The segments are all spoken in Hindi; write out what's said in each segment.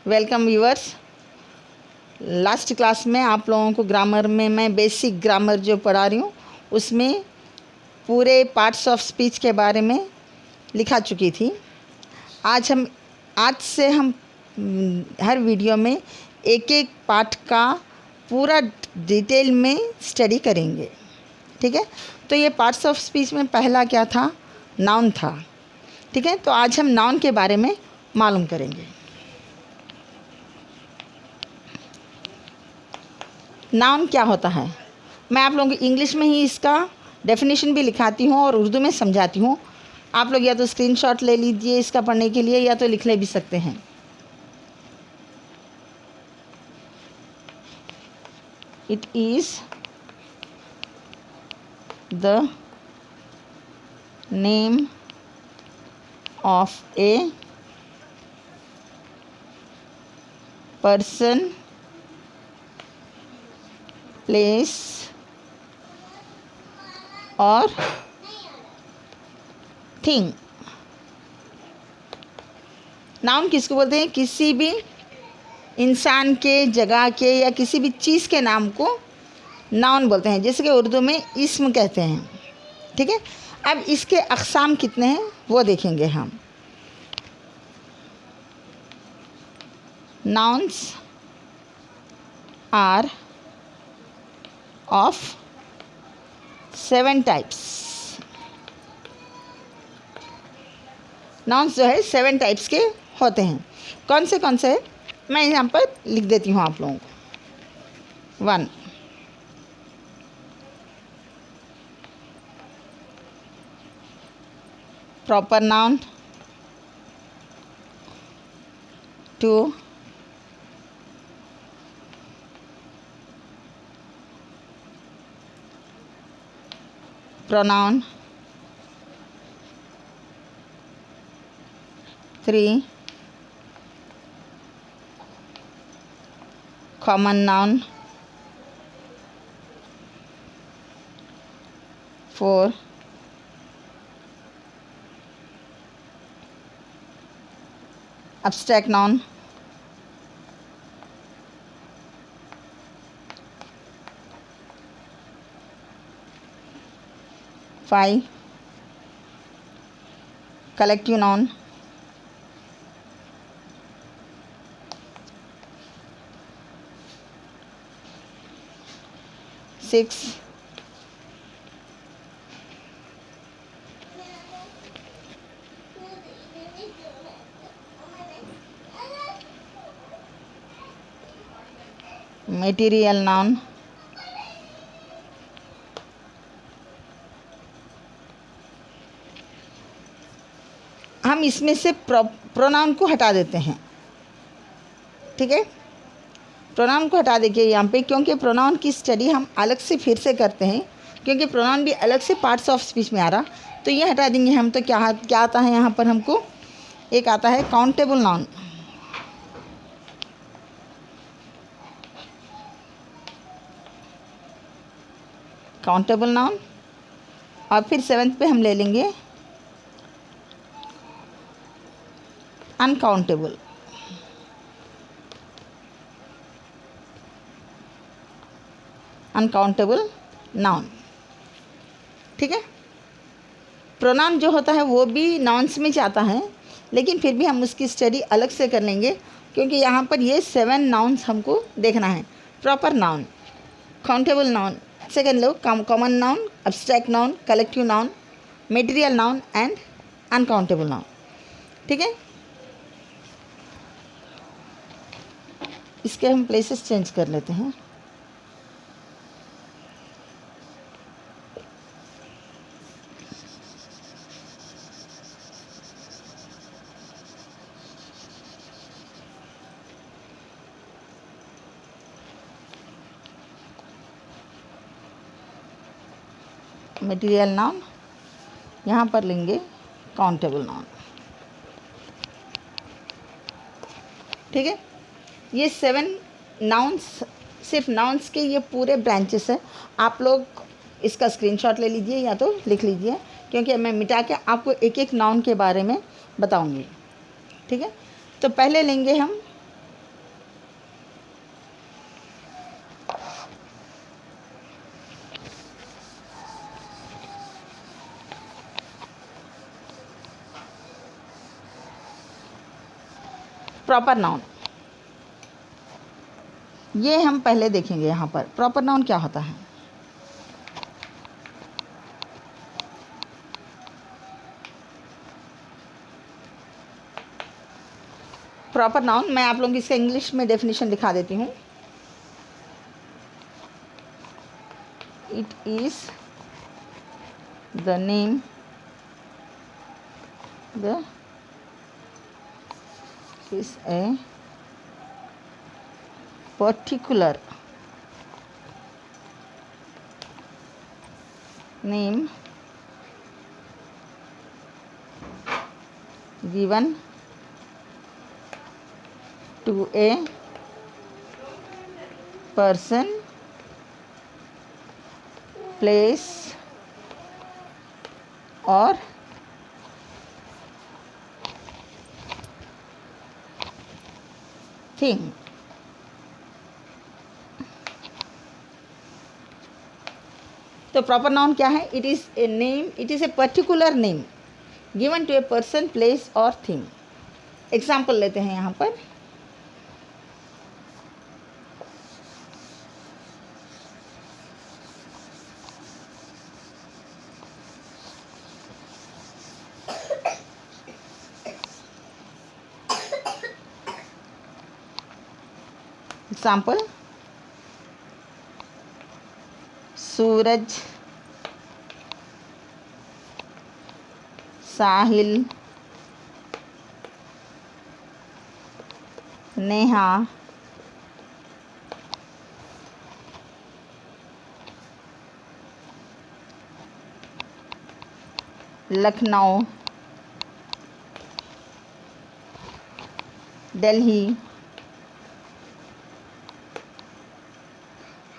Welcome viewers. लास्ट क्लास में आप लोगों को ग्रामर में मैं बेसिक ग्रामर जो पढ़ा रही हूँ उसमें पूरे पार्ट्स ऑफ स्पीच के बारे में लिखा चुकी थी। आज से हम हर वीडियो में एक एक पार्ट का पूरा डिटेल में स्टडी करेंगे। ठीक है, तो ये पार्ट्स ऑफ स्पीच में पहला क्या था? नाउन था। ठीक है, तो आज हम नाउन के बारे में मालूम करेंगे। नाउन क्या होता है? मैं आप लोगों को इंग्लिश में ही इसका डेफिनेशन भी लिखाती हूँ और उर्दू में समझाती हूँ। आप लोग या तो स्क्रीनशॉट ले लीजिए इसका पढ़ने के लिए, या तो लिख ले भी सकते हैं। It is the name of A person, place और थिंग। नाउन किसको बोलते हैं? किसी भी इंसान के, जगह के या किसी भी चीज़ के नाम को नाउन बोलते हैं, जैसे कि उर्दू में इस्म कहते हैं। ठीक है, अब इसके अक़साम कितने हैं वो देखेंगे हम। Nouns are of 7 types. Nouns जो है 7 टाइप्स के होते हैं। कौन से मैं यहाँ पर लिख देती हूँ आप लोगों को। 1, proper noun. 2, pronoun। 3, common noun। 4, abstract noun। 5, collective noun। 6, material noun। हम इसमें से प्रोनाउन को हटा देते हैं। ठीक है, प्रोनाउन को हटा देंगे यहाँ पे, क्योंकि प्रोनाउन की स्टडी हम अलग से फिर से करते हैं, क्योंकि प्रोनाउन भी अलग से पार्ट्स ऑफ स्पीच में आ रहा, तो ये हटा देंगे हम। तो क्या आता है यहाँ पर हमको? एक आता है काउंटेबल नाउन। Countable noun. और फिर 7th पे हम ले लेंगे अनकाउंटेबल। Uncountable noun. ठीक है, प्रोनाउन जो होता है वो भी नाउन्स में जाता है, लेकिन फिर भी हम उसकी स्टडी अलग से कर लेंगे, क्योंकि यहाँ पर ये 7 नाउन्स हमको देखना है। Proper noun, countable noun, second low common noun, abstract noun, collective noun, material noun and uncountable noun. ठीक है, इसके हम प्लेसेस चेंज कर लेते हैं। मटेरियल नाउन, यहाँ पर लेंगे काउंटेबल नाउन। ठीक है, ये 7 नाउन्स, सिर्फ नाउन्स के ये पूरे ब्रांचेस हैं। आप लोग इसका स्क्रीनशॉट ले लीजिए या तो लिख लीजिए, क्योंकि मैं मिटा के आपको एक एक नाउन के बारे में बताऊंगी। ठीक है, तो पहले लेंगे हम प्रॉपर नाउन, ये हम पहले देखेंगे। यहाँ पर प्रॉपर नाउन क्या होता है। प्रॉपर नाउन मैं आप लोगों को इसका इंग्लिश में डेफिनेशन दिखा देती हूँ। It is the name, the is a particular name given to a person, place or thing। तो प्रॉपर नाउन क्या है? It is a name, it is a particular name given to a person, place और थिंग। एग्जाम्पल लेते हैं यहाँ पर। Example, Suraj, Sahil, Neha, Lucknow, Delhi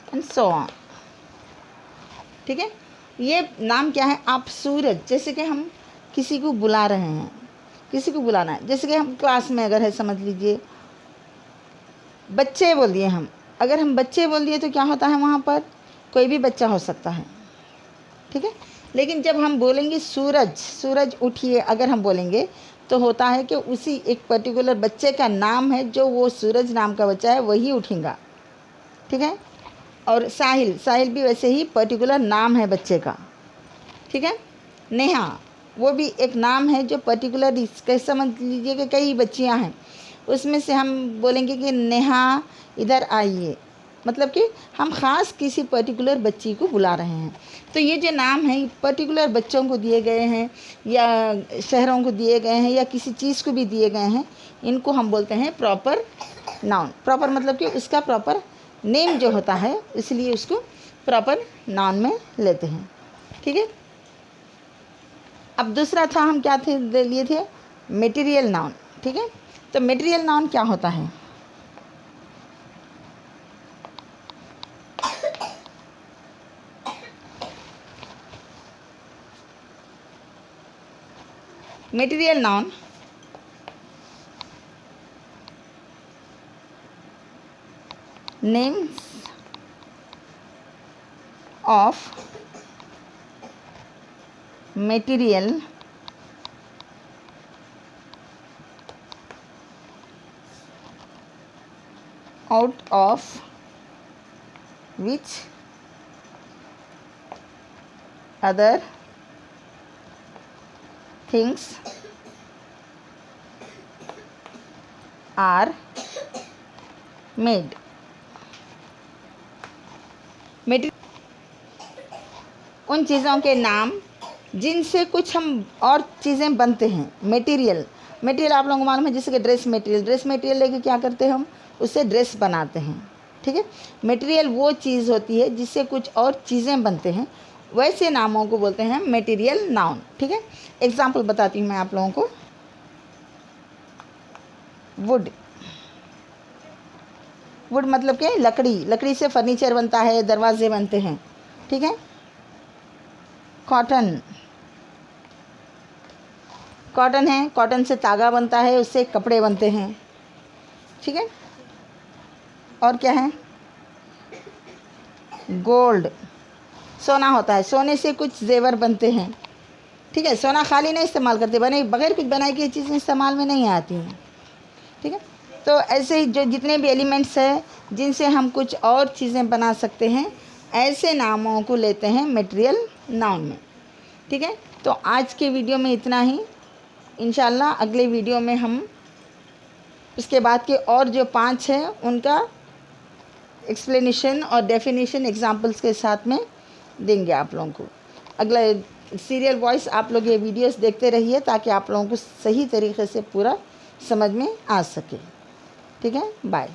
and so on. ठीक है, ये नाम क्या है? आप सूरज, जैसे कि हम किसी को बुला रहे हैं, किसी को बुलाना है, जैसे कि हम क्लास में अगर है, समझ लीजिए बच्चे बोल दिए हम, अगर हम बच्चे बोल दिए तो क्या होता है? वहाँ पर कोई भी बच्चा हो सकता है। ठीक है, लेकिन जब हम बोलेंगे सूरज, सूरज उठिए, अगर हम बोलेंगे तो होता है कि उसी एक पर्टिकुलर बच्चे का नाम है, जो वो सूरज नाम का बच्चा है वही उठेगा। ठीक है, और साहिल, साहिल भी वैसे ही पर्टिकुलर नाम है बच्चे का। ठीक है, नेहा वो भी एक नाम है जो पर्टिकुलर, कैसे समझ लीजिए कि कई बच्चियां हैं, उसमें से हम बोलेंगे कि नेहा इधर आइए, मतलब कि हम ख़ास किसी पर्टिकुलर बच्ची को बुला रहे हैं। तो ये जो नाम है पर्टिकुलर बच्चों को दिए गए हैं, या शहरों को दिए गए हैं, या किसी चीज़ को भी दिए गए हैं, इनको हम बोलते हैं प्रॉपर नाउन। प्रॉपर मतलब कि उसका प्रॉपर नेम जो होता है, इसलिए उसको प्रॉपर नाउन में लेते हैं। ठीक है, अब दूसरा था, हम क्या थे लिए थे? Material noun. ठीक है, तो मटेरियल नाउन क्या होता है? Material noun names of material out of which other things are made। उन चीज़ों के नाम जिनसे कुछ हम और चीज़ें बनते हैं। मटेरियल, मटेरियल आप लोगों को मालूम है, जैसे कि ड्रेस मटेरियल, ड्रेस मटेरियल लेके क्या करते हैं हम? उससे ड्रेस बनाते हैं। ठीक है, मटेरियल वो चीज़ होती है जिससे कुछ और चीज़ें बनते हैं, वैसे नामों को बोलते हैं मटेरियल नाउन। ठीक है, एग्जाम्पल बताती हूँ मैं आप लोगों को। वुड, वुड मतलब कि लकड़ी, लकड़ी से फर्नीचर बनता है, दरवाजे बनते हैं। ठीक है, कॉटन, कॉटन है, कॉटन से तागा बनता है, उससे कपड़े बनते हैं। ठीक है, और क्या है? गोल्ड, सोना होता है, सोने से कुछ जेवर बनते हैं। ठीक है, सोना खाली नहीं इस्तेमाल करते, बने बगैर कुछ बनाई की चीज़ें इस्तेमाल में नहीं आती हैं। ठीक है, तो ऐसे ही जो जितने भी एलिमेंट्स हैं जिनसे हम कुछ और चीज़ें बना सकते हैं, ऐसे नामों को लेते हैं मटेरियल नाउन में। ठीक है, तो आज के वीडियो में इतना ही। इंशाल्लाह अगले वीडियो में हम उसके बाद के और जो 5 हैं उनका एक्सप्लेनेशन और डेफिनेशन एग्जांपल्स के साथ में देंगे आप लोगों को। अगला सीरियल वॉइस आप लोग ये वीडियोस देखते रहिए ताकि आप लोगों को सही तरीके से पूरा समझ में आ सके। ठीक है, बाय।